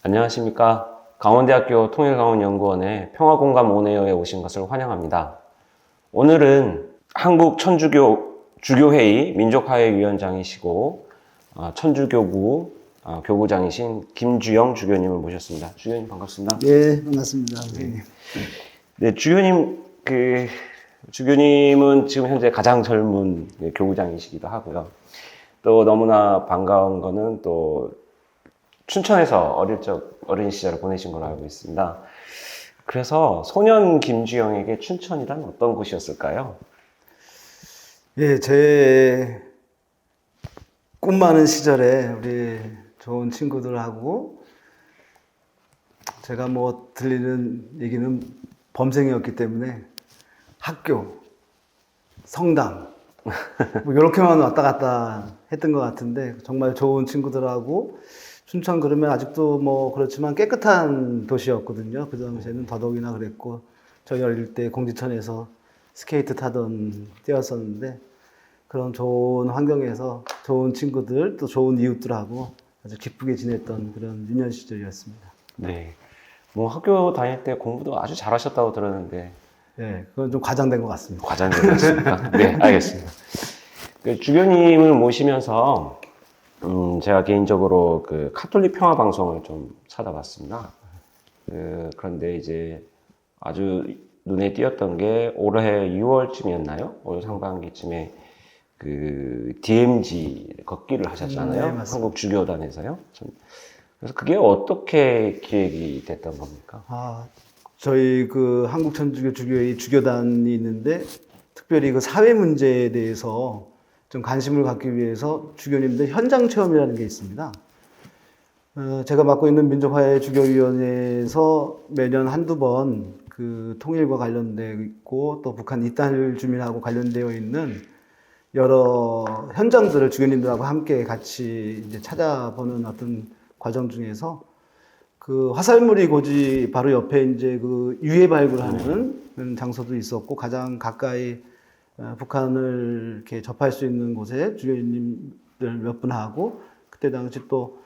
안녕하십니까. 강원대학교 통일강원연구원의 평화공감 온에어에 오신 것을 환영합니다. 오늘은 한국천주교 주교회의 민족화해위원장이시고 천주교구 교구장이신 김주영 주교님을 모셨습니다. 주교님 반갑습니다. 네, 반갑습니다. 선생님. 네, 주교님은 지금 현재 가장 젊은 교구장이시기도 하고요. 또 너무나 반가운 거는 또 춘천에서 어린 시절을 보내신 걸로 알고 있습니다. 그래서 소년 김주영에게 춘천이란 어떤 곳이었을까요? 예, 제 꿈 많은 시절에 우리 좋은 친구들하고 제가 뭐 들리는 얘기는 범생이었기 때문에 학교, 성당 뭐 이렇게만 왔다 갔다 했던 것 같은데 정말 좋은 친구들하고 춘천 그러면 아직도 뭐 그렇지만 깨끗한 도시였거든요. 그 당시에는 더더욱이나 그랬고 저희 어릴 때 공지천에서 스케이트 타던 때였었는데 그런 좋은 환경에서 좋은 친구들 또 좋은 이웃들하고 아주 기쁘게 지냈던 그런 유년 시절이었습니다. 네. 뭐 학교 다닐 때 공부도 아주 잘하셨다고 들었는데 네, 그건 좀 과장된 것 같습니다. 과장된 것 같습니까? 네, 알겠습니다. 그 주교님을 모시면서 제가 개인적으로 그 카톨릭 평화 방송을 좀 찾아봤습니다. 그런데 이제 아주 눈에 띄었던 게 올해 6월쯤이었나요? 올 상반기쯤에 그 DMZ 걷기를 하셨잖아요. 네, 한국 주교단에서요. 그래서 그게 어떻게 기획이 됐던 겁니까? 저희 그 한국천주교 주교회 주교단이 있는데 특별히 그 사회 문제에 대해서 좀 관심을 갖기 위해서 주교님들 현장 체험이라는 게 있습니다. 제가 맡고 있는 민족화해 주교위원회에서 매년 한두 번 그 통일과 관련되어 있고 또 북한 이탈 주민하고 관련되어 있는 여러 현장들을 주교님들하고 함께 같이 이제 찾아보는 어떤 과정 중에서 그 화살무리 고지 바로 옆에 이제 그 유해 발굴하는 장소도 있었고 가장 가까이 북한을 이렇게 접할 수 있는 곳에 주교님들 몇 분하고 그때 당시 또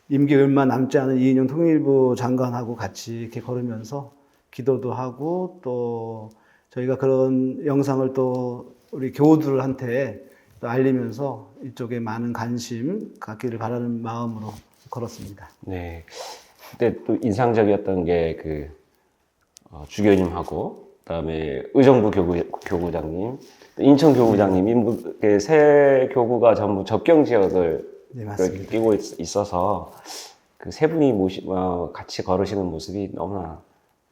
임기 얼마 남지 않은 이인영 통일부 장관하고 같이 이렇게 걸으면서 기도도 하고 또 저희가 그런 영상을 또 우리 교우들한테 또 알리면서 이쪽에 많은 관심 갖기를 바라는 마음으로 걸었습니다. 네. 그때 또 인상적이었던 게 그 주교님하고 그다음에 의정부 교구장님, 인천 교구장님이 세 교구가 전부 접경 지역을 네, 끼고 있어서 그 세 분이 같이 걸으시는 모습이 너무나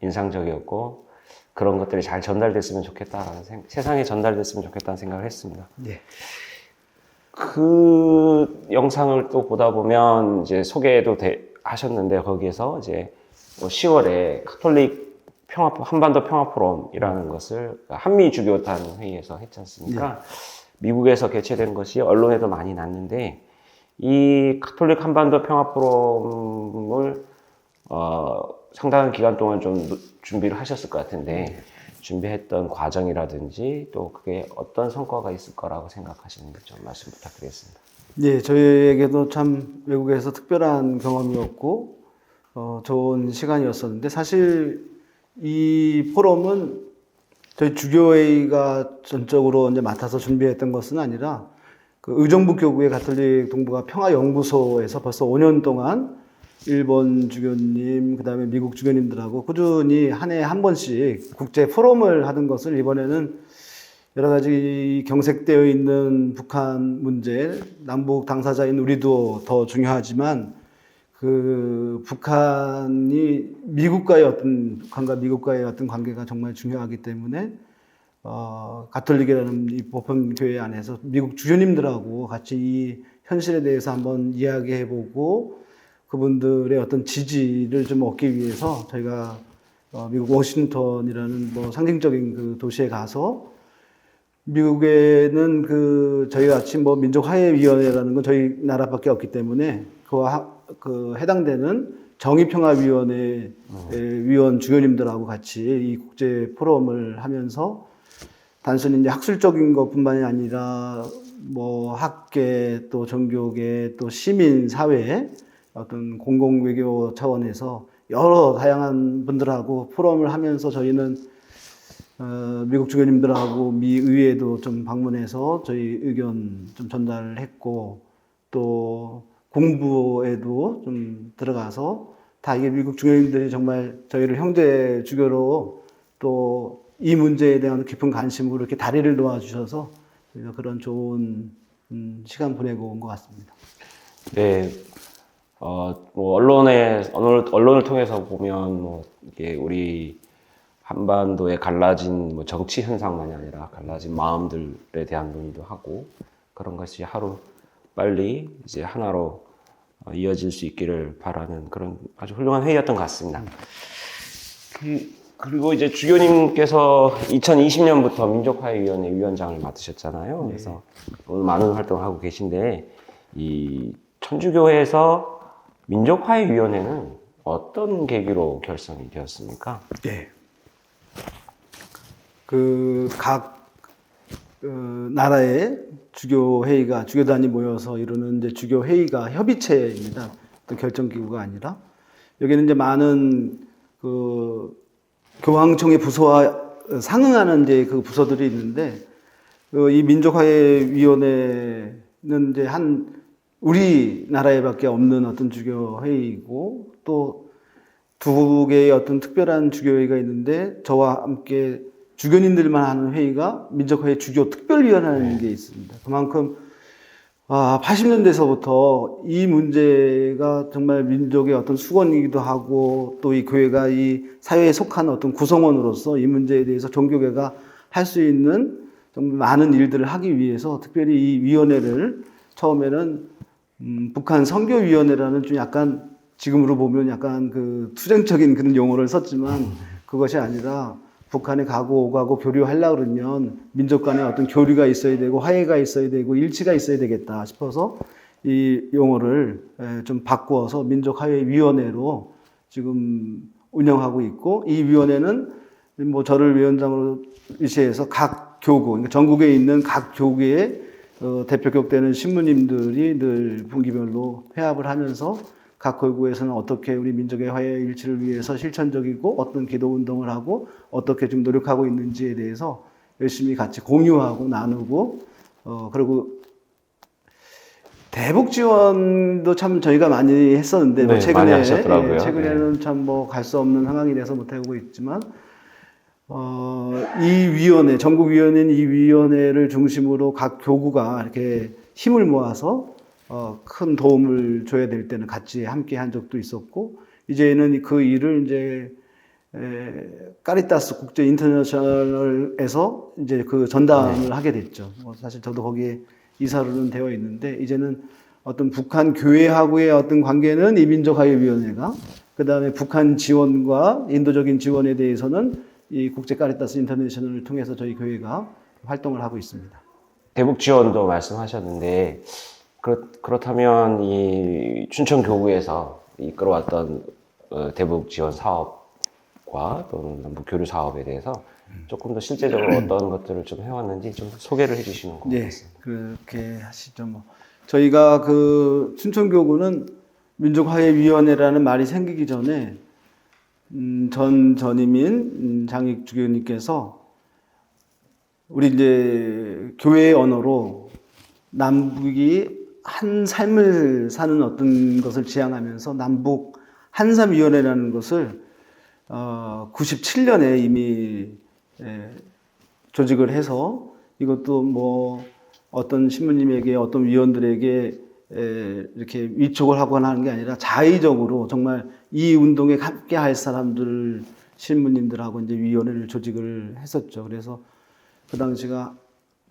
인상적이었고 그런 것들이 잘 전달됐으면 좋겠다라는 세상에 전달됐으면 좋겠다는 생각을 했습니다. 네. 그 영상을 또 보다 보면 이제 소개도 하셨는데 거기에서 이제 10월에 카톨릭 한반도 평화 포럼이라는 것을 한미 주교단 회의에서 했지 않습니까? 네. 미국에서 개최된 것이 언론에도 많이 났는데 이 카톨릭 한반도 평화 포럼을 상당한 기간 동안 좀 준비를 하셨을 것 같은데 준비했던 과정이라든지 또 그게 어떤 성과가 있을 거라고 생각하시는지 좀 말씀 부탁드리겠습니다. 네, 저희에게도 참 외국에서 특별한 경험이었고 좋은 시간이었었는데 사실 이 포럼은 저희 주교회의가 전적으로 이제 맡아서 준비했던 것은 아니라 그 의정부 교구의 가톨릭 동북아 평화연구소에서 벌써 5년 동안 일본 주교님, 그 다음에 미국 주교님들하고 꾸준히 한 해에 한 번씩 국제 포럼을 하는 것을 이번에는 여러 가지 경색되어 있는 북한 문제, 남북 당사자인 우리도 더 중요하지만 그 북한과 미국과의 어떤 관계가 정말 중요하기 때문에 가톨릭이라는 이 보편 교회 안에서 미국 주교님들하고 같이 이 현실에 대해서 한번 이야기해보고 그분들의 어떤 지지를 좀 얻기 위해서 저희가 미국 워싱턴이라는 뭐 상징적인 그 도시에 가서 미국에는 그 저희 같이 뭐 민족화해위원회라는 건 저희 나라밖에 없기 때문에 그와 그 해당되는 정의평화위원회 위원 주교님들하고 같이 이 국제 포럼을 하면서 단순히 이제 학술적인 것뿐만이 아니라 뭐 학계 또 종교계 또 시민 사회 어떤 공공 외교 차원에서 여러 다양한 분들하고 포럼을 하면서 저희는 미국 주교님들하고 미 의회도 좀 방문해서 저희 의견 좀 전달을 했고, 또 공부에도 좀 들어가서 다 이게 미국 주교님들이 정말 저희를 형제 주교로 또 이 문제에 대한 깊은 관심으로 이렇게 다리를 놓아주셔서 저희가 그런 좋은 시간 보내고 온 것 같습니다. 네, 뭐 언론을 통해서 보면 뭐 이게 우리 한반도의 갈라진 뭐 정치 현상만이 아니라 갈라진 마음들에 대한 논의도 하고 그런 것이 하루 빨리 이제 하나로 이어질 수 있기를 바라는 그런 아주 훌륭한 회의였던 것 같습니다. 그리고 이제 주교님께서 2020년부터 민족화해위원회 위원장을 맡으셨잖아요. 그래서 오늘 많은 활동을 하고 계신데 이 천주교회에서 민족화해위원회는 어떤 계기로 결성이 되었습니까? 네. 각 나라의 주교회의가, 주교단이 모여서 이루는 이제 주교회의가 협의체입니다. 또 결정기구가 아니라. 여기는 이제 많은 교황청의 부서와 상응하는 이제 그 부서들이 있는데, 이 민족화해위원회는 이제 우리나라에밖에 없는 어떤 주교회의이고, 또 두 개의 어떤 특별한 주교회의가 있는데, 저와 함께 주교님들만 하는 회의가 민족화해 주교특별위원회라는 게 있습니다. 그만큼 80년대서부터 이 문제가 정말 민족의 어떤 수건이기도 하고, 또 이 교회가 이 사회에 속한 어떤 구성원으로서 이 문제에 대해서 종교계가 할 수 있는 정말 많은 일들을 하기 위해서 특별히 이 위원회를 처음에는 북한 선교위원회라는 좀 약간 지금으로 보면 약간 그 투쟁적인 그런 용어를 썼지만, 그것이 아니라 북한에 가고 오가고 교류하려고 그러면 민족 간에 어떤 교류가 있어야 되고 화해가 있어야 되고 일치가 있어야 되겠다 싶어서 이 용어를 좀 바꾸어서 민족화해위원회로 지금 운영하고 있고, 이 위원회는 뭐 저를 위원장으로 위시해서 각 교구, 그러니까 전국에 있는 각 교구의 대표격 되는 신부님들이 늘 분기별로 회합을 하면서 각 교구에서는 어떻게 우리 민족의 화해 일치를 위해서 실천적이고 어떤 기도 운동을 하고 어떻게 좀 노력하고 있는지에 대해서 열심히 같이 공유하고 나누고, 그리고 대북 지원도 참 저희가 많이 했었는데, 네, 최근에, 많이 하셨더라고요. 최근에는 참 뭐 갈 수 없는 상황이 돼서 못하고 있지만, 이 위원회, 전국위원회인 이 위원회를 중심으로 각 교구가 이렇게 힘을 모아서 큰 도움을 줘야 될 때는 같이 함께 한 적도 있었고, 이제는 그 일을 이제 카리타스 국제 인터내셔널에서 이제 그 전담을 하게 됐죠. 사실 저도 거기에 이사로는 되어 있는데, 이제는 어떤 북한 교회하고의 어떤 관계는 이 민족화해위원회가, 그 다음에 북한 지원과 인도적인 지원에 대해서는 이 국제 카리타스 인터내셔널을 통해서 저희 교회가 활동을 하고 있습니다. 대북 지원도 말씀하셨는데 그렇다면 이 춘천 교구에서 이끌어왔던 대북 지원 사업과 또는 남북 교류 사업에 대해서 조금 더 실제적으로 어떤 것들을 좀 해왔는지 좀 소개를 해주시는 것 네, 같습니다. 그렇게 하시죠. 뭐 저희가 그 춘천교구는 민족화해위원회라는 말이 생기기 전에 전 전임인 장익 주교님께서 우리 이제 교회의 언어로 남북이 한 삶을 사는 어떤 것을 지향하면서 남북 한삼위원회라는 것을 97년에 이미 조직을 해서, 이것도 뭐 어떤 신부님에게 어떤 위원들에게 이렇게 위촉을 하거나 하는 게 아니라 자의적으로 정말 이 운동에 함께 할 사람들, 신부님들하고 이제 위원회를 조직을 했었죠. 그래서 그 당시가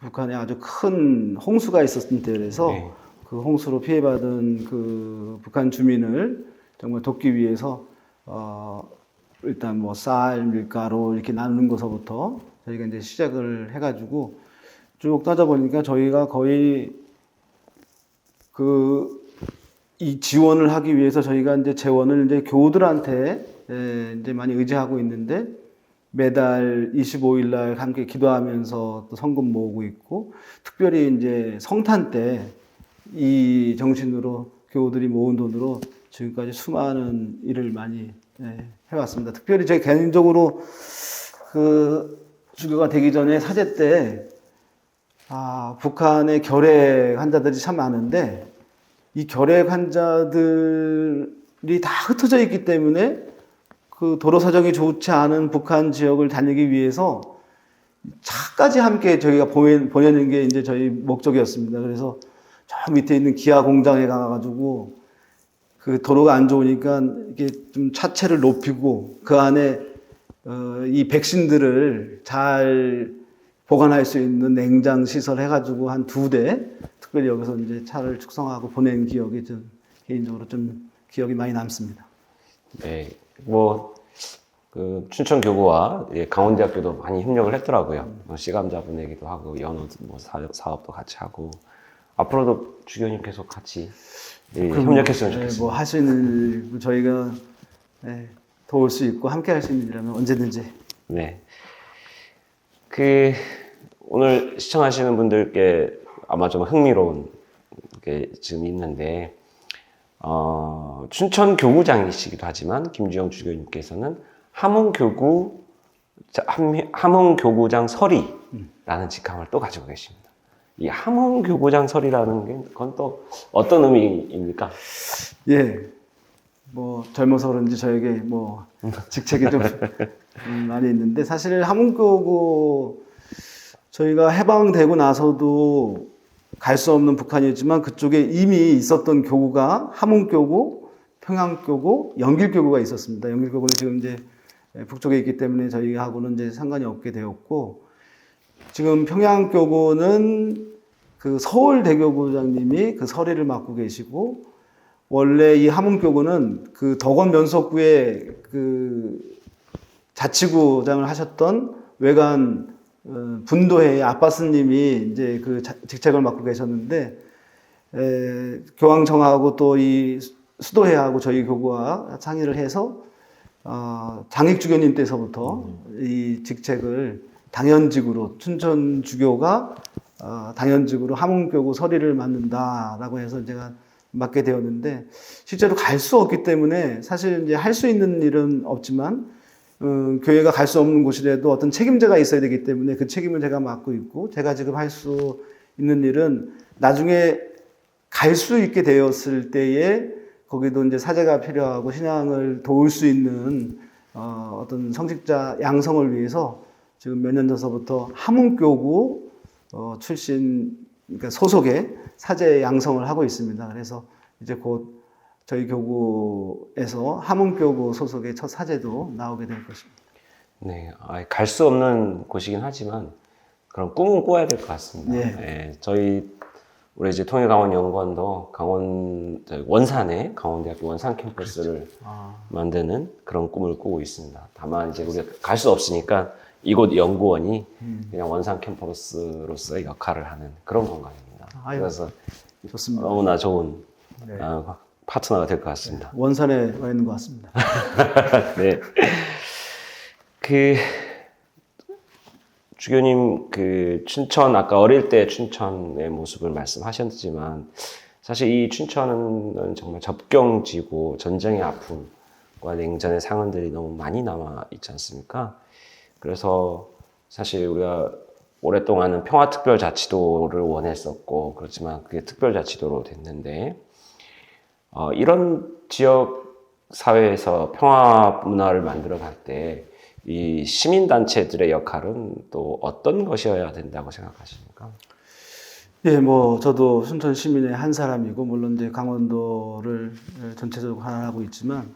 북한에 아주 큰 홍수가 있었을 때라서 네. 그 홍수로 피해받은 그 북한 주민을 정말 돕기 위해서 일단 뭐 쌀, 밀가루 이렇게 나누는 것부터 저희가 이제 시작을 해가지고 쭉 따져보니까 저희가 거의 이 지원을 하기 위해서 저희가 이제 재원을 이제 교우들한테 이제 많이 의지하고 있는데, 매달 25일 날 함께 기도하면서 또 성금 모으고 있고, 특별히 이제 성탄 때 이 정신으로 교우들이 모은 돈으로 지금까지 수많은 일을 많이 해왔습니다. 특별히 제 개인적으로 그 주교가 되기 전에 사제 때 북한의 결핵 환자들이 참 많은데 이 결핵 환자들이 다 흩어져 있기 때문에 그 도로 사정이 좋지 않은 북한 지역을 다니기 위해서 차까지 함께 저희가 보내는 게 이제 저희 목적이었습니다. 그래서 저 밑에 있는 기아 공장에 가가지고 그 도로가 안 좋으니까 이게 좀 차체를 높이고 그 안에 이 백신들을 잘 보관할 수 있는 냉장 시설 해가지고 한 2대 특별히 여기서 이제 차를 축성하고 보낸 기억이 좀 개인적으로 좀 기억이 많이 남습니다. 네, 그 춘천교구와 강원대학교도 많이 협력을 했더라고요. 씨감자 보내기도 하고 연어 사업도 같이 하고 앞으로도 주교님 계속 같이 협력했으면 좋겠습니다. 뭐 할 수 있는 일 저희가 도울 수 있고 함께 할 수 있는 일이라면 언제든지. 네. 오늘 시청하시는 분들께 아마 좀 흥미로운 게 지금 있는데, 춘천 교구장이시기도 하지만, 김주영 주교님께서는 함흥교구장 서리라는 직함을 또 가지고 계십니다. 이 함흥교구장 서리라는 게, 그건 또 어떤 의미입니까? 예. 뭐, 젊어서 그런지 저에게 뭐, 직책이 좀 많이 있는데, 사실 함흥교구, 저희가 해방되고 나서도 갈 수 없는 북한이었지만 그쪽에 이미 있었던 교구가 함흥교구, 평양교구, 연길교구가 있었습니다. 연길교구는 지금 이제 북쪽에 있기 때문에 저희하고는 이제 상관이 없게 되었고, 지금 평양교구는 그 서울대교구장님이 그 서리를 맡고 계시고, 원래 이 함흥교구는 그 덕원면석구의 그 자치구장을 하셨던 외관 분도회의 아빠스님이 이제 그 직책을 맡고 계셨는데, 교황청하고 또 이 수도회하고 저희 교구와 상의를 해서 장익주교님 때서부터 이 직책을 당연직으로 춘천 주교가 당연직으로 함흥교구 서리를 맡는다라고 해서 제가 맡게 되었는데, 실제로 갈 수 없기 때문에 사실 이제 할 수 있는 일은 없지만 교회가 갈 수 없는 곳이라도 어떤 책임자가 있어야 되기 때문에 그 책임을 제가 맡고 있고, 제가 지금 할 수 있는 일은 나중에 갈 수 있게 되었을 때에 거기도 이제 사제가 필요하고 신앙을 도울 수 있는 어떤 성직자 양성을 위해서 지금 몇 년 전서부터 함흥교구 출신, 그러니까 소속의 사제 양성을 하고 있습니다. 그래서 이제 곧 저희 교구에서 함흥교구 소속의 첫 사제도 나오게 될 것입니다. 네, 갈 수 없는 곳이긴 하지만 그런 꿈은 꿔야 될 것 같습니다. 네. 네, 우리 이제 통일강원연구원도 원산에 강원대학교 원산 캠퍼스를 만드는 그런 꿈을 꾸고 있습니다. 다만 이제 우리가 갈 수 없으니까 이곳 연구원이 그냥 원산 캠퍼스로서의 역할을 하는 그런 공간입니다. 그래서 좋습니다. 너무나 좋은 파트너가 될 것 같습니다. 원산에 와 있는 것 같습니다. 네. 주교님, 춘천, 아까 어릴 때 춘천의 모습을 말씀하셨지만, 사실 이 춘천은 정말 접경지고 전쟁의 아픔과 냉전의 상흔들이 너무 많이 남아있지 않습니까? 그래서 사실 우리가 오랫동안은 평화특별자치도를 원했었고, 그렇지만 그게 특별자치도로 됐는데, 이런 지역 사회에서 평화 문화를 만들어 갈 때, 이 시민단체들의 역할은 또 어떤 것이어야 된다고 생각하십니까? 예, 뭐, 저도 순천 시민의 한 사람이고, 물론 이제 강원도를 전체적으로 관할하고 있지만,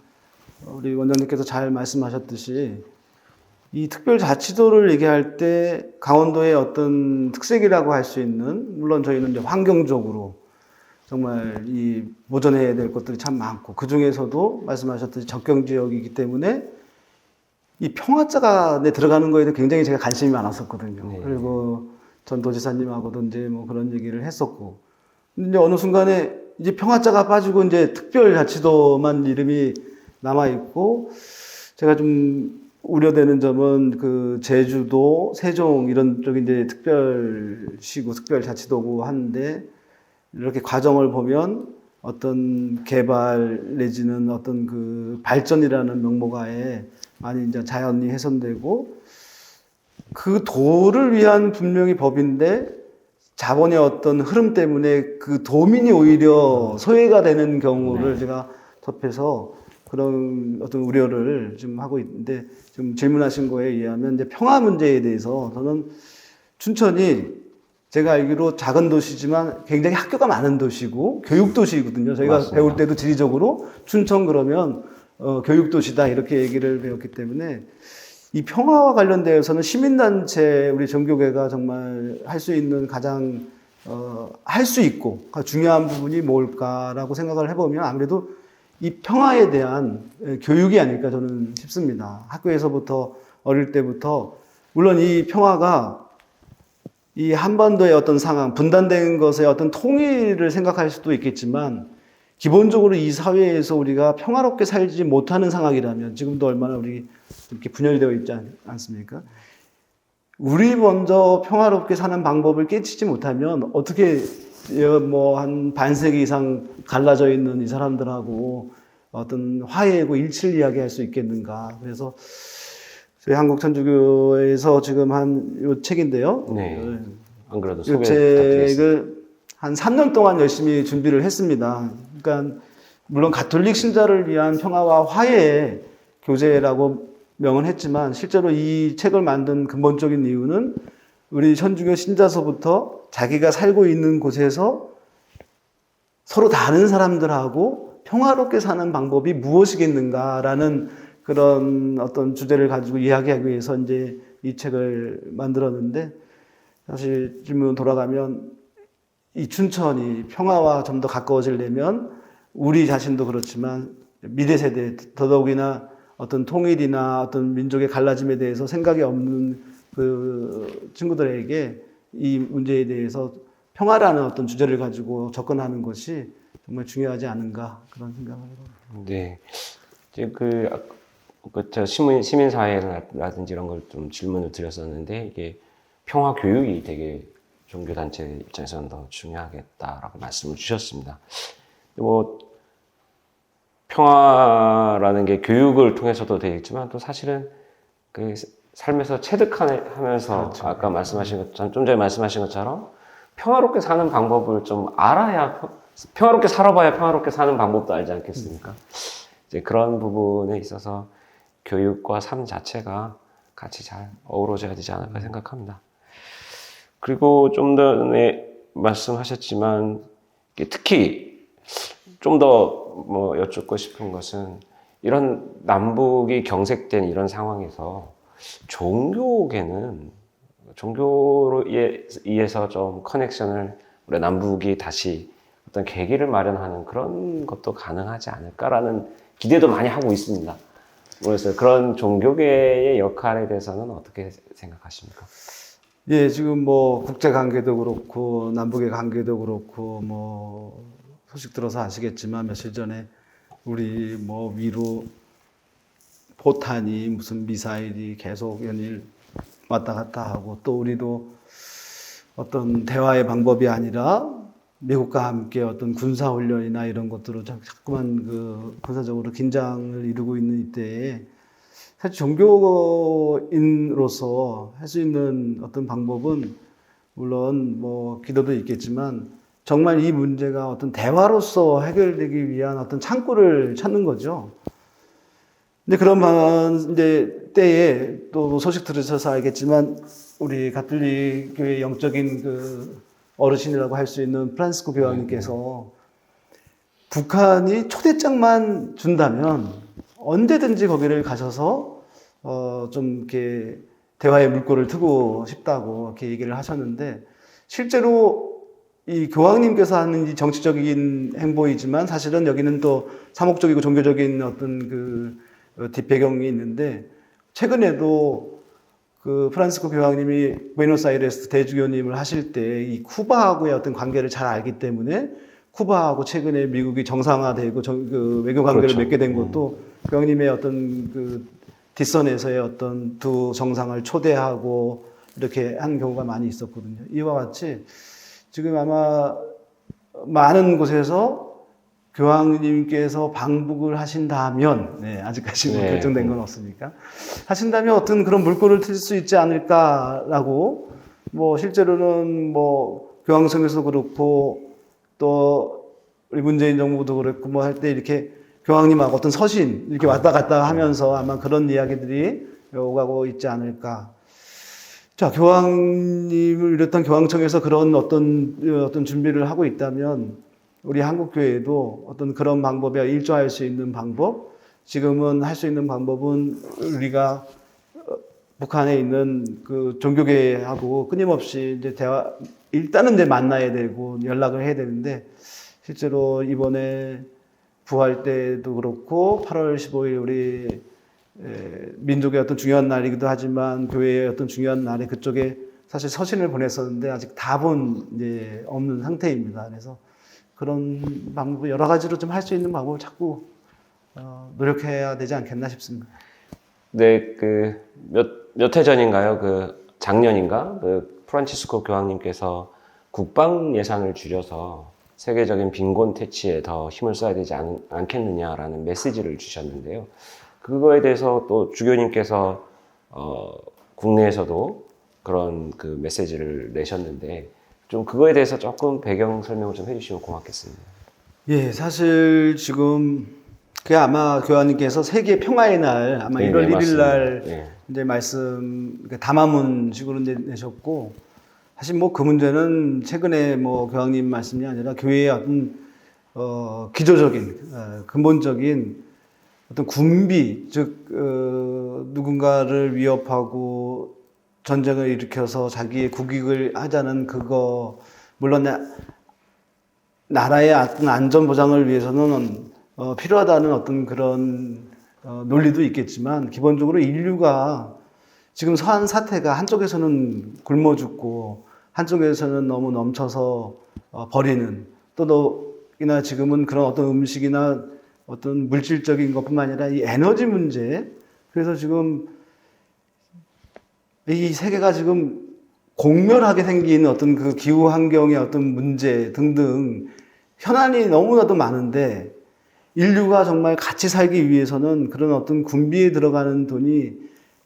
우리 원장님께서 잘 말씀하셨듯이, 이 특별자치도를 얘기할 때 강원도의 어떤 특색이라고 할 수 있는, 물론 저희는 이제 환경적으로 정말 이 보존해야 될 것들이 참 많고, 그 중에서도 말씀하셨듯이 접경지역이기 때문에 이 평화자가 들어가는 거에 대해 굉장히 제가 관심이 많았었거든요. 네. 그리고 전 도지사님하고도 이제 뭐 그런 얘기를 했었고. 근데 어느 순간에 이제 평화자가 빠지고 이제 특별자치도만 이름이 남아있고, 제가 좀 우려되는 점은 그 제주도, 세종 이런 쪽이 이제 특별시고 특별자치도고 하는데, 이렇게 과정을 보면 어떤 개발 내지는 어떤 그 발전이라는 명목하에 많이 이제 자연이 훼손되고 그 도를 위한 분명히 법인데 자본의 어떤 흐름 때문에 그 도민이 오히려 소외가 되는 경우를 제가 접해서 그런 어떤 우려를 좀 하고 있는데 지금 질문하신 거에 의하면 이제 평화 문제에 대해서 저는 춘천이 제가 알기로 작은 도시지만 굉장히 학교가 많은 도시고 교육 도시거든요. 저희가 맞습니다. 배울 때도 지리적으로 춘천 그러면 교육 도시다 이렇게 얘기를 배웠기 때문에 이 평화와 관련되어서는 시민단체 우리 정교계가 정말 할 수 있는 가장 할 수 있고 중요한 부분이 뭘까라고 생각을 해보면 아무래도 이 평화에 대한 교육이 아닐까 저는 싶습니다. 학교에서부터 어릴 때부터 물론 이 평화가 이 한반도의 어떤 상황, 분단된 것의 어떤 통일을 생각할 수도 있겠지만 기본적으로 이 사회에서 우리가 평화롭게 살지 못하는 상황이라면 지금도 얼마나 우리 이렇게 분열되어 있지 않습니까? 우리 먼저 평화롭게 사는 방법을 깨치지 못하면 어떻게 뭐 한 반세기 이상 갈라져 있는 이 사람들하고 어떤 화해고 일치를 이야기할 수 있겠는가. 그래서 저희 한국천주교에서 지금 한 요 책인데요. 네. 안 그래도 이 소개 부탁드리겠습니다. 책을 한 3년 동안 열심히 준비를 했습니다. 그러니까 물론 가톨릭 신자를 위한 평화와 화해의 교재라고 명은 했지만 실제로 이 책을 만든 근본적인 이유는 우리 천주교 신자서부터 자기가 살고 있는 곳에서 서로 다른 사람들하고 평화롭게 사는 방법이 무엇이겠는가라는 그런 어떤 주제를 가지고 이야기하기 위해서 이제 이 책을 만들었는데 사실 질문 돌아가면 이 춘천이 평화와 좀 더 가까워지려면 우리 자신도 그렇지만 미래 세대 더더욱이나 어떤 통일이나 어떤 민족의 갈라짐에 대해서 생각이 없는 그 친구들에게 이 문제에 대해서 평화라는 어떤 주제를 가지고 접근하는 것이 정말 중요하지 않은가 그런 생각을 해봅니다. 네. 이제 저 시민사회라든지 이런 걸 좀 질문을 드렸었는데, 이게 평화 교육이 되게 종교단체 입장에서는 더 중요하겠다라고 말씀을 주셨습니다. 뭐, 평화라는 게 교육을 통해서도 되겠지만, 또 사실은 그 삶에서 체득하면서 그렇죠. 아까 말씀하신 것처럼, 좀 전에 말씀하신 것처럼 평화롭게 사는 방법을 좀 알아야, 평화롭게 살아봐야 평화롭게 사는 방법도 알지 않겠습니까? 이제 그런 부분에 있어서 교육과 삶 자체가 같이 잘 어우러져야 되지 않을까 생각합니다. 그리고 좀 전에 말씀하셨지만 특히 좀 더 뭐 여쭙고 싶은 것은 이런 남북이 경색된 이런 상황에서 종교계는 종교로 의해서 좀 커넥션을 우리 남북이 다시 어떤 계기를 마련하는 그런 것도 가능하지 않을까라는 기대도 많이 하고 있습니다. 그래서 그런 종교계의 역할에 대해서는 어떻게 생각하십니까? 예, 지금 뭐 국제 관계도 그렇고 남북의 관계도 그렇고 뭐 소식 들어서 아시겠지만 며칠 전에 우리 뭐 위로 포탄이 무슨 미사일이 계속 연일 왔다 갔다 하고 또 우리도 어떤 대화의 방법이 아니라 미국과 함께 어떤 군사훈련이나 이런 것들로 자꾸만 그 군사적으로 긴장을 이루고 있는 이때에 사실 종교인으로서 할 수 있는 어떤 방법은 물론 뭐 기도도 있겠지만 정말 이 문제가 어떤 대화로서 해결되기 위한 어떤 창구를 찾는 거죠. 근데 그런 이제 때에 또 소식 들으셔서 알겠지만 우리 가톨릭 교회 영적인 그 어르신이라고 할 수 있는 프란시스코 교황님께서 북한이 초대장만 준다면 언제든지 거기를 가셔서 좀 이렇게 대화의 물꼬를 트고 싶다고 이렇게 얘기를 하셨는데 실제로 이 교황님께서 하는 이 정치적인 행보이지만 사실은 여기는 또 사목적이고 종교적인 어떤 그 뒷배경이 있는데 최근에도 그 프란시스코 교황님이 부에노스아이레스 대주교님을 하실 때 이 쿠바하고의 어떤 관계를 잘 알기 때문에 쿠바하고 최근에 미국이 정상화되고 그 외교 관계를 그렇죠. 맺게 된 것도 교황님의 어떤 그 뒷선에서의 어떤 두 정상을 초대하고 이렇게 한 경우가 많이 있었거든요. 이와 같이 지금 아마 많은 곳에서 교황님께서 방북을 하신다면, 네, 아직까지 뭐 네. 결정된 건 없으니까, 하신다면 어떤 그런 물꼬를 틀 수 있지 않을까라고, 뭐, 실제로는 뭐, 교황청에서도 그렇고, 또, 우리 문재인 정부도 그렇고, 뭐 할 때 이렇게 교황님하고 어떤 서신, 이렇게 왔다 갔다 하면서 아마 그런 이야기들이 오가고 있지 않을까. 자, 교황님을 이랬던 교황청에서 그런 어떤 준비를 하고 있다면, 우리 한국교회도 어떤 그런 방법에 일조할 수 있는 방법, 지금은 할 수 있는 방법은 우리가 북한에 있는 그 종교계하고 끊임없이 이제 일단은 이제 만나야 되고 연락을 해야 되는데, 실제로 이번에 부활 때도 그렇고, 8월 15일 우리 민족의 어떤 중요한 날이기도 하지만, 교회의 어떤 중요한 날에 그쪽에 사실 서신을 보냈었는데, 아직 답은 이제 없는 상태입니다. 그래서 그런 방법, 여러 가지로 좀 할 수 있는 방법을 자꾸 노력해야 되지 않겠나 싶습니다. 네, 몇 해 전인가요? 작년인가? 프란치스코 교황님께서 국방 예산을 줄여서 세계적인 빈곤 퇴치에 더 힘을 써야 되지 않겠느냐라는 메시지를 주셨는데요. 그거에 대해서 또 주교님께서 국내에서도 그런 그 메시지를 내셨는데, 좀 그거에 대해서 조금 배경 설명을 좀 해주시면 고맙겠습니다. 예, 사실 지금 그 아마 교황님께서 세계 평화의 날 아마 네, 1월 네, 1일 날 네. 이제 담화문식으로 내셨고, 사실 뭐 그 문제는 최근에 뭐 교황님 말씀이 아니라 교회의 어떤 기조적인 근본적인 어떤 군비, 즉 누군가를 위협하고 전쟁을 일으켜서 자기의 국익을 하자는 그거, 물론 나라의 어떤 안전 보장을 위해서는 필요하다는 어떤 그런 논리도 있겠지만, 기본적으로 인류가 지금 한 사태가 한쪽에서는 굶어 죽고 한쪽에서는 너무 넘쳐서 버리는, 또나 지금은 그런 어떤 음식이나 어떤 물질적인 것뿐만 아니라 이 에너지 문제, 그래서 지금 이 세계가 지금 공멸하게 생긴 어떤 그 기후 환경의 어떤 문제 등등 현안이 너무나도 많은데, 인류가 정말 같이 살기 위해서는 그런 어떤 군비에 들어가는 돈이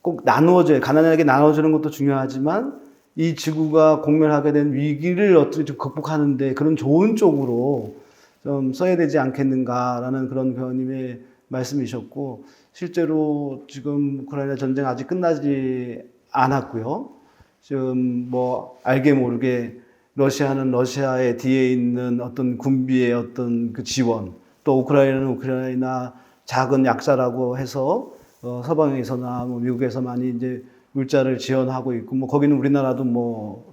꼭 가난하게 나눠주는 것도 중요하지만, 이 지구가 공멸하게 된 위기를 어떻게 좀 극복하는데 그런 좋은 쪽으로 좀 써야 되지 않겠는가라는 그런 교황님의 말씀이셨고, 실제로 지금 우크라이나 전쟁 아직 끝나지 않았고요. 지금 뭐 알게 모르게 러시아는 러시아의 뒤에 있는 어떤 군비의 어떤 그 지원, 또 우크라이나는 우크라이나 작은 약자라고 해서 서방에서나 뭐 미국에서 많이 이제 물자를 지원하고 있고, 뭐 거기는 우리나라도 뭐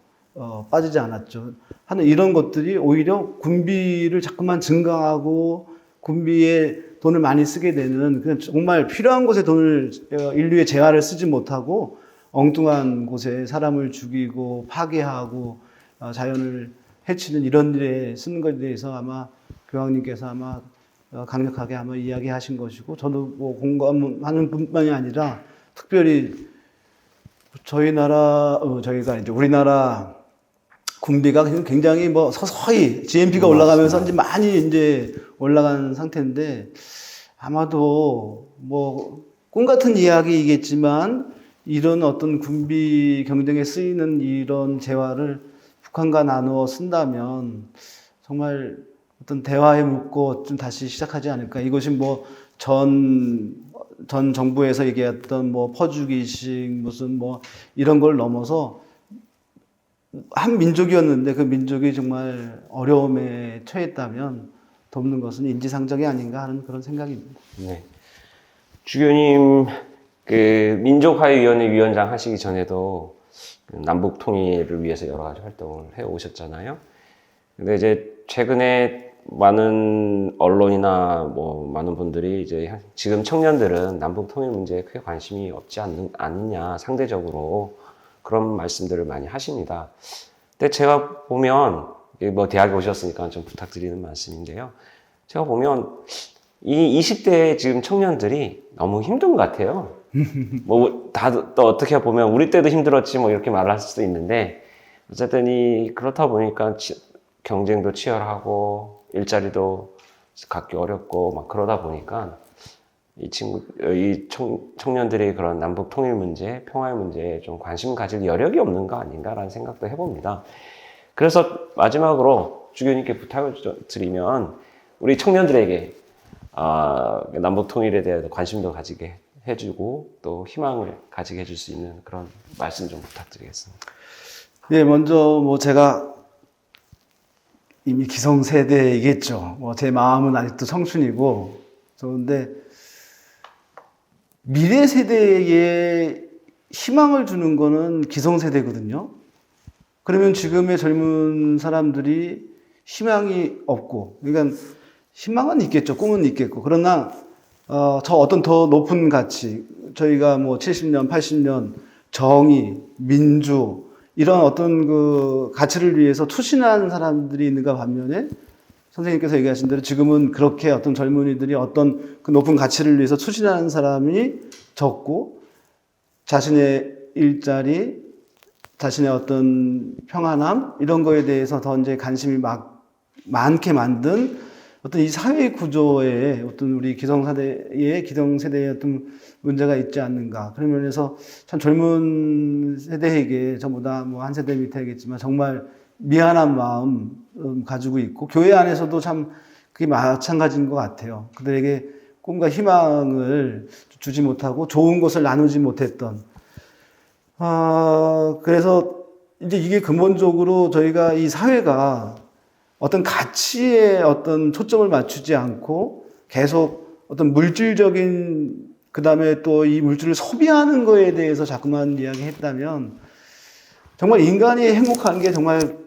빠지지 않았죠. 하는 이런 것들이 오히려 군비를 자꾸만 증가하고 군비에 돈을 많이 쓰게 되는, 그냥 정말 필요한 곳에 인류의 재화를 쓰지 못하고 엉뚱한 곳에 사람을 죽이고 파괴하고 자연을 해치는 이런 일에 쓰는 것에 대해서 아마 교황님께서 아마 강력하게 아마 이야기하신 것이고, 저도 뭐 공감하는 뿐만이 아니라 특별히 저희가 이제 우리나라 군비가 굉장히 뭐 서서히 GNP가 올라가면서 이제 많이 이제 올라간 상태인데, 아마도 뭐 꿈 같은 이야기이겠지만 이런 어떤 군비 경쟁에 쓰이는 이런 재화를 북한과 나누어 쓴다면 정말 어떤 대화에 묻고 좀 다시 시작하지 않을까. 이것이 뭐 전 정부에서 얘기했던 뭐 퍼주기식 무슨 뭐 이런 걸 넘어서 한 민족이었는데 그 민족이 정말 어려움에 처했다면 돕는 것은 인지상정이 아닌가 하는 그런 생각입니다. 네. 주교님, 민족화해위원회 위원장 하시기 전에도 남북 통일을 위해서 여러 가지 활동을 해 오셨잖아요. 근데 이제 최근에 많은 언론이나 뭐 많은 분들이 이제 지금 청년들은 남북 통일 문제에 크게 관심이 없지 않느냐, 상대적으로 그런 말씀들을 많이 하십니다. 근데 제가 보면, 뭐 대학에 오셨으니까 좀 부탁드리는 말씀인데요. 제가 보면 이 20대 지금 청년들이 너무 힘든 것 같아요. 뭐 또 어떻게 보면 우리 때도 힘들었지 뭐 이렇게 말할 수도 있는데, 어쨌든 그렇다 보니까 경쟁도 치열하고 일자리도 갖기 어렵고 막 그러다 보니까 청년들이 그런 남북 통일 문제, 평화의 문제에 좀 관심 가질 여력이 없는 거 아닌가라는 생각도 해봅니다. 그래서 마지막으로 주교님께 부탁을 드리면 우리 청년들에게 남북 통일에 대한 관심도 가지게 해주고 또 희망을 가지게 해줄 수 있는 그런 말씀 좀 부탁드리겠습니다. 네, 먼저 뭐 제가 이미 기성세대이겠죠. 뭐 제 마음은 아직도 청춘이고, 그런데 미래 세대에 희망을 주는 거는 기성세대거든요. 그러면 지금의 젊은 사람들이 희망이 없고, 그러니까 희망은 있겠죠. 꿈은 있겠고. 그러나 저 어떤 더 높은 가치, 저희가 뭐 70년, 80년 정의, 민주 이런 어떤 그 가치를 위해서 투신하는 사람들이 있는가 반면에 선생님께서 얘기하신 대로 지금은 그렇게 어떤 젊은이들이 어떤 그 높은 가치를 위해서 투신하는 사람이 적고 자신의 일자리, 자신의 어떤 평안함 이런 거에 대해서 더 이제 관심이 많게 만든 어떤 이 사회 구조에 어떤 우리 기성세대의 어떤 문제가 있지 않는가. 그런 면에서 참 젊은 세대에게 저보다 뭐 한 세대 밑에겠지만 정말 미안한 마음 가지고 있고 교회 안에서도 참 그게 마찬가지인 것 같아요. 그들에게 꿈과 희망을 주지 못하고 좋은 것을 나누지 못했던. 그래서 이제 이게 근본적으로 저희가 이 사회가 어떤 가치에 어떤 초점을 맞추지 않고 계속 어떤 물질적인 그 다음에 또 이 물질을 소비하는 거에 대해서 자꾸만 이야기했다면 정말 인간이 행복한 게 정말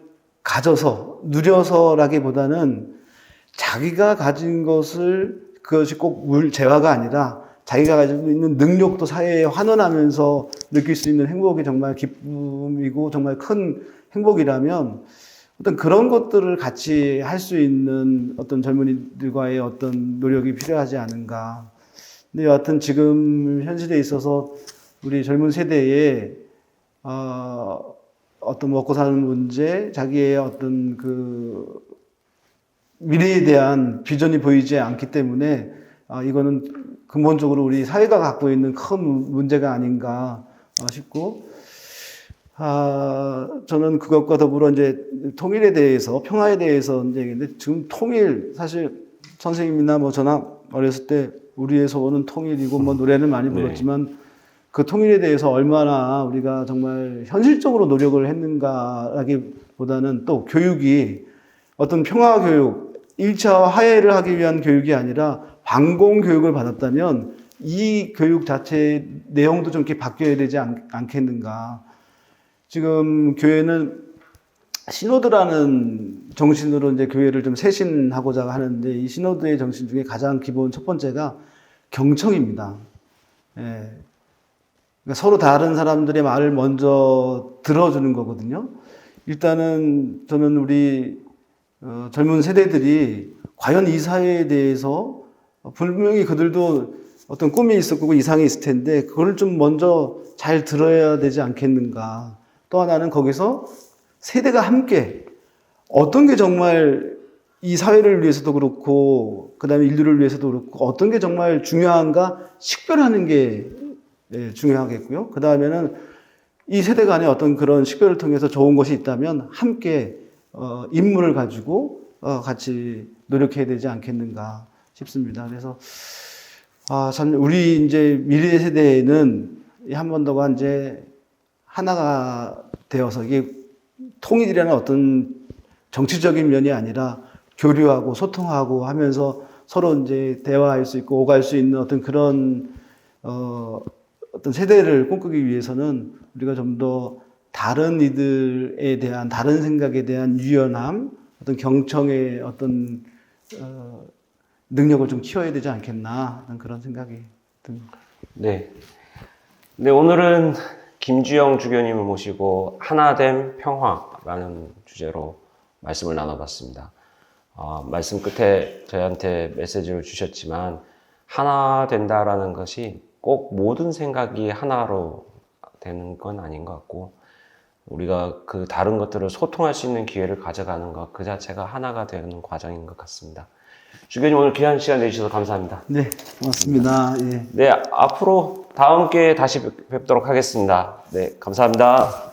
가져서 누려서라기보다는 자기가 가진 것을 그것이 꼭 재화가 아니라 자기가 가지고 있는 능력도 사회에 환원하면서 느낄 수 있는 행복이 정말 기쁨이고 정말 큰 행복이라면 어떤 그런 것들을 같이 할 수 있는 어떤 젊은이들과의 어떤 노력이 필요하지 않은가. 근데 여하튼 지금 현실에 있어서 우리 젊은 세대에 어떤 먹고 사는 문제, 자기의 어떤 그 미래에 대한 비전이 보이지 않기 때문에 이거는 근본적으로 우리 사회가 갖고 있는 큰 문제가 아닌가 싶고, 저는 그것과 더불어 이제 통일에 대해서, 평화에 대해서 이제 얘기했는데, 지금 통일, 사실 선생님이나 뭐 저나 어렸을 때 우리의 소원은 통일이고 뭐 노래는 많이 불렀지만 그 통일에 대해서 얼마나 우리가 정말 현실적으로 노력을 했는가라기보다는 또 교육이 어떤 평화 교육, 1차 화해를 하기 위한 교육이 아니라 반공 교육을 받았다면 이 교육 자체의 내용도 좀 이렇게 바뀌어야 되지 않겠는가. 지금 교회는 시노드라는 정신으로 이제 교회를 좀 쇄신하고자 하는데 이 시노드의 정신 중에 가장 기본 첫 번째가 경청입니다. 예. 그러니까 서로 다른 사람들의 말을 먼저 들어주는 거거든요. 일단은 저는 우리 젊은 세대들이 과연 이 사회에 대해서 분명히 그들도 어떤 꿈이 있을 거고 이상이 있을 텐데 그걸 좀 먼저 잘 들어야 되지 않겠는가. 또 하나는 거기서 세대가 함께 어떤 게 정말 이 사회를 위해서도 그렇고 그 다음에 인류를 위해서도 그렇고 어떤 게 정말 중요한가 식별하는 게 중요하겠고요. 그 다음에는 이 세대 간에 어떤 그런 식별을 통해서 좋은 것이 있다면 함께 임무를 가지고 같이 노력해야 되지 않겠는가 싶습니다. 그래서 참 우리 이제 미래 세대에는 한 번 더가 이제 하나가 되어서 이게 통일이라는 어떤 정치적인 면이 아니라 교류하고 소통하고 하면서 서로 이제 대화할 수 있고 오갈 수 있는 어떤 그런 어떤 세대를 꿈꾸기 위해서는 우리가 좀 더 다른 이들에 대한 다른 생각에 대한 유연함, 어떤 경청의 어떤 능력을 좀 키워야 되지 않겠나 하는 그런 생각이 듭니다. 네. 네, 오늘은 김주영 주교님을 모시고 하나됨 평화라는 주제로 말씀을 나눠봤습니다. 말씀 끝에 저희한테 메시지를 주셨지만 하나 된다라는 것이 꼭 모든 생각이 하나로 되는 건 아닌 것 같고 우리가 그 다른 것들을 소통할 수 있는 기회를 가져가는 것 그 자체가 하나가 되는 과정인 것 같습니다. 주교님 오늘 귀한 시간 내주셔서 감사합니다. 네, 고맙습니다. 예. 네, 앞으로 다음 기회에 다시 뵙도록 하겠습니다. 네, 감사합니다.